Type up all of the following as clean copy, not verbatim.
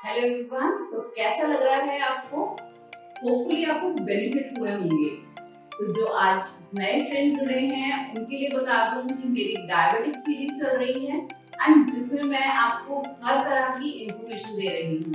Hello everyone. तो कैसा लग रहा है आपको? होपफुली आपको बेनिफिट हुए होंगे। तो जो आज नए फ्रेंड्स जुड़े हैं उनके लिए बता दूं कि मेरी डायबिटिक सीरीज चल रही है एंड जिसमें मैं आपको हर तरह की इंफॉर्मेशन दे रही हूँ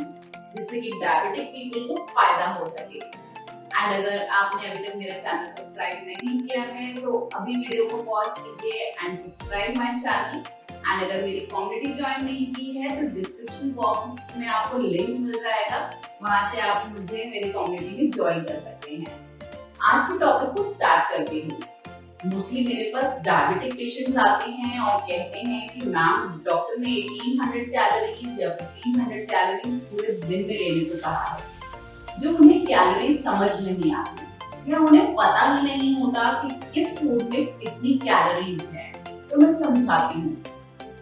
जिससे कि डायबिटिक पीपल को फायदा हो सके। एंड अगर आपने अभी तक मेरा चैनल सब्सक्राइब नहीं किया है तो अभी वीडियो को पॉज कीजिए and subscribe my channel. And अगर मेरी कम्युनिटी ज्वाइन नहीं की है तो डिस्क्रिप्शन बॉक्स में आपको लिंक मिल जाएगा, वहां से आप मुझे मेरी कम्युनिटी में ज्वाइन कर सकते हैं। आज के टॉपिक को स्टार्ट करती हूँ। मोस्टली मेरे पास डायबिटिक पेशेंट्स आते हैं और कहते हैं कि मैम डॉक्टर ने 1800 कैलोरीज या 1500 कैलोरीज पूरे दिन में लेने को कहा है। जो उन्हें कैलोरीज समझ नहीं आती या उन्हें पता ही नहीं होता कि किस फूड में कितनी कैलोरीज है, तो मैं समझाती हूँ।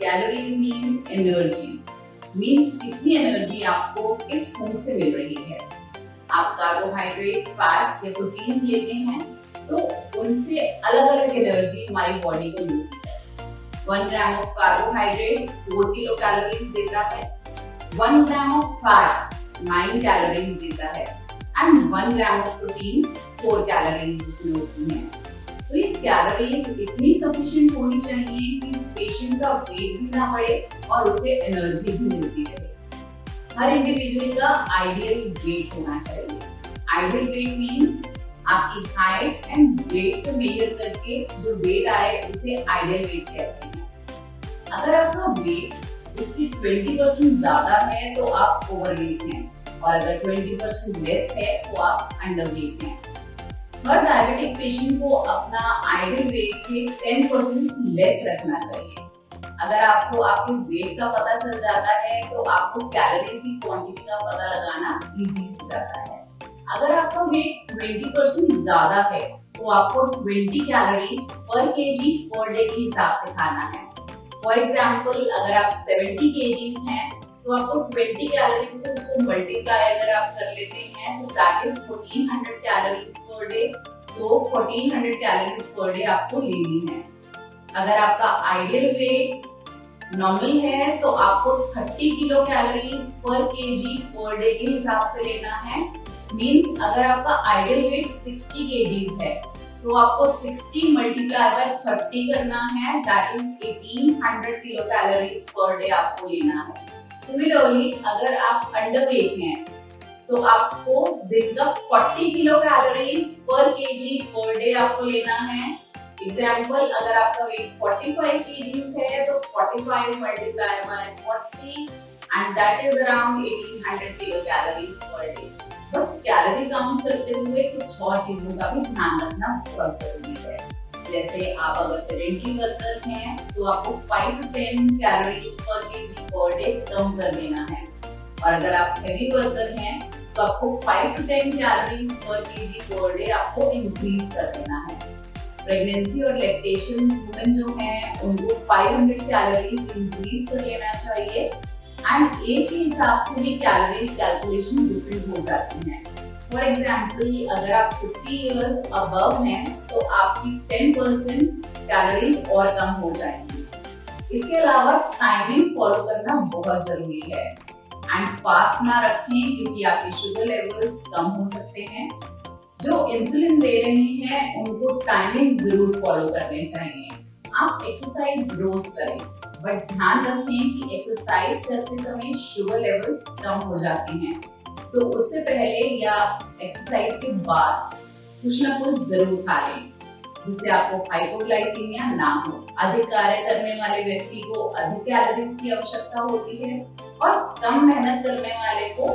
कैलोरीज मीन्स एनर्जी, मीन्स कितनी एनर्जी आपको किस फूड से मिल रही है। आप कार्बोहाइड्रेट्स, फैट्स या प्रोटीन्स लेते हैं तो उनसे अलग अलग एनर्जी हमारी बॉडी को मिलती है। 1 gram of carbohydrates 4 kilo calories देता है, 1 ग्राम ऑफ फैट 9 कैलोरीज देता है and 1 gram of protein 4 calories इसमें होती हैं। तो ये कैलोरीज इतनी सफिशिएंट होनी चाहिए कि पेशेंट का वेट भी ना बढ़े और उसे एनर्जी भी मिलती रहे। हर इंडिविजुअल का आइडियल वेट होना चाहिए। आइडियल वेट मींस आपकी हाइट एंड वेट को मेजर करके जो वेट आए उसे आइडियल वेट कहते हैं। अगर आपका वेट उससे 20% ज्यादा है तो आप ओवरवेट हैं और अगर 20% लेस है तो आप अंडरवेट हैं। हर डायबिटिक पेशेंट को अपना आइडियल वेट से 10% लेस रखना चाहिए। अगर आपको आपके वेट का पता चल जाता है तो आपको कैलोरीज की क्वांटिटी का पता लगाना इजी हो जाता है। अगर आपका वेट 20% ज्यादा है तो आपको 20 calories per KG per day के हिसाब से खाना है। फॉर एग्जाम्पल अगर आप 70 केजीज हैं तो आपको 20 कैलोरीज से उसको मल्टीप्लाई अगर आप कर लेते हैं तो that is 1400 calories per day. तो 1400 कैलोरीज पर डे आपको लेनी है। अगर आपका आइडियल वेट नॉर्मल है तो आपको 30 kilo calories per KG per day के हिसाब से लेना है। मींस अगर आपका आइडियल वेट 60 केजीज है तो आपको 60 मल्टीप्लाई बाय 30 करना है, that is 1800 kilo calories per day आपको लेना है। सिमिलरली अगर आप अंडरवेट हैं तो आपको दिन का 40 kilo calories per KG per day आपको लेना है। एग्जाम्पल अगर आपका वेट 45 केजीज है तो 45 multiply by 40 and that is around 1800 kilo calories per day. But calorie count करते हुए कुछ और चीजों का भी ध्यान रखना बहुत जरूरी है। जैसे आप अगर सेडेंटरी वर्कर हैं तो आपको 5 to 10 calories per KG per day कम कर देना है और अगर आप हेवी वर्कर हैं तो आपको 5 to 10 calories per KG per day आपको इंक्रीज कर देना है। प्रेगनेंसी और लैक्टेशन वुमेन जो हैं उनको 500 कैलोरीज इंक्रीज कर लेना चाहिए एंड एज के हिसाब से भी कैलोरीज कैलकुलेशन डिफरेंट हो जाती है। फॉर एग्जाम्पल अगर आप 50 इयर्स अबव हैं तो आपकी 10% कैलोरीज और कम हो जाएंगी। इसके अलावा टाइमिंग्स फॉलो करना बहुत जरूरी है एंड फास्ट ना रखें क्योंकि आपके शुगर लेवल्स कम हो सकते हैं। जो इंसुलिन दे रही हैं उनको टाइमिंग जरूर फॉलो करने चाहिए। आप एक्सरसाइज रोज करें बट ध्यान रखें कि एक्सरसाइज करते समय शुगर लेवल्स कम हो जाते हैं तो उससे पहले या एक्सरसाइज के बाद कुछ ना कुछ जरूर खा लें जिससे आपको हाइपोग्लाइसीमिया ना हो। अधिक कार्य करने वाले व्यक्ति को अधिक कैलोरीज की आवश्यकता होती है और कम मेहनत करने वाले को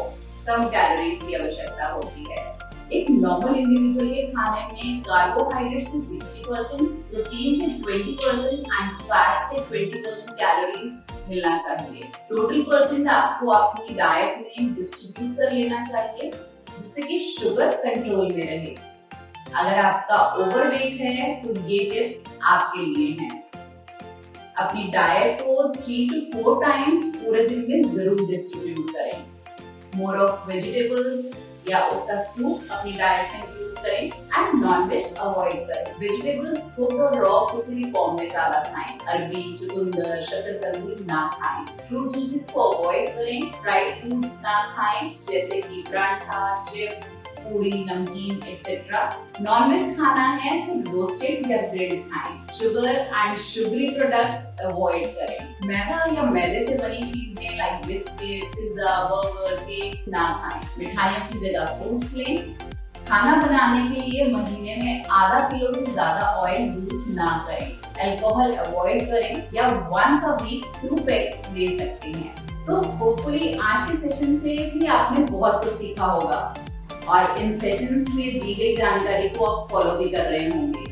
कम कैलोरीज की आवश्यकता होती है। एक नॉर्मल इंडिविजुअल के खाने में कार्बोहाइड्रेट से 60%, प्रोटीन से 20% एंड फैट से 20% कैलोरीज मिलना चाहिए। टोटल परसेंट आपको अपनी डाइट में डिस्ट्रीब्यूट कर लेना चाहिए जिससे कि शुगर कंट्रोल में रहे। अगर आपका ओवरवेट है तो ये टिप्स आपके लिए हैं। अपनी डाइट को 3 to 4 टाइम्स पूरे दिन में जरूर डिस्ट्रीब्यूट करें। मोर ऑफ वेजिटेबल्स या उसका सूप अपनी डाइट में इंक्लूड करें एंड नॉनवेज अवॉइड करें। वेजिटेबल्स कुक्ड और रॉ किसी भी फॉर्म में ज्यादा खाएं। अरबी, चुकंदर, शकरकंदी ना खाएं। फ्रूट जूसेस को अवॉइड करें। फ्राइड फूड्स ना खाएं जैसे कि पराठा, चिप्स, पूरी, नमकीन एक्सेट्रा। नॉनवेज खाना है तो रोस्टेड या ग्रिल्ड खाएं। Sugar and sugary products avoid करें। मैदा या मैदे से बनी चीजें like biscuit, pizza, burger, cake ना खाएं। मिठाइयों की जगह फ्रूट्स लें। खाना बनाने के लिए महीने में आधा किलो से ज्यादा ऑयल यूज ना करें। अल्कोहल अवॉइड करें या वंस अ वीक 2 पैक्स ले सकते हैं। सो होपफुली आज के सेशन से भी आपने बहुत कुछ सीखा होगा और इन सेशंस में दी गई जानकारी को आप फॉलो भी कर रहे होंगे।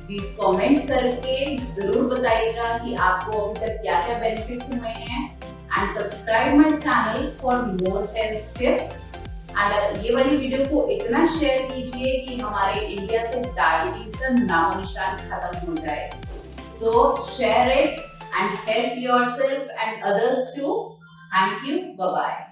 प्लीज कमेंट करके जरूर बताइएगा कि आपको अभी तक क्या क्या बेनिफिट्स हुए हैं and subscribe my channel for more health tips. And ये वाली वीडियो को इतना शेयर कीजिए कि हमारे इंडिया से डायबिटीज का नामो निशान खत्म हो जाए। So share it and help yourself and others too. Thank you, bye bye.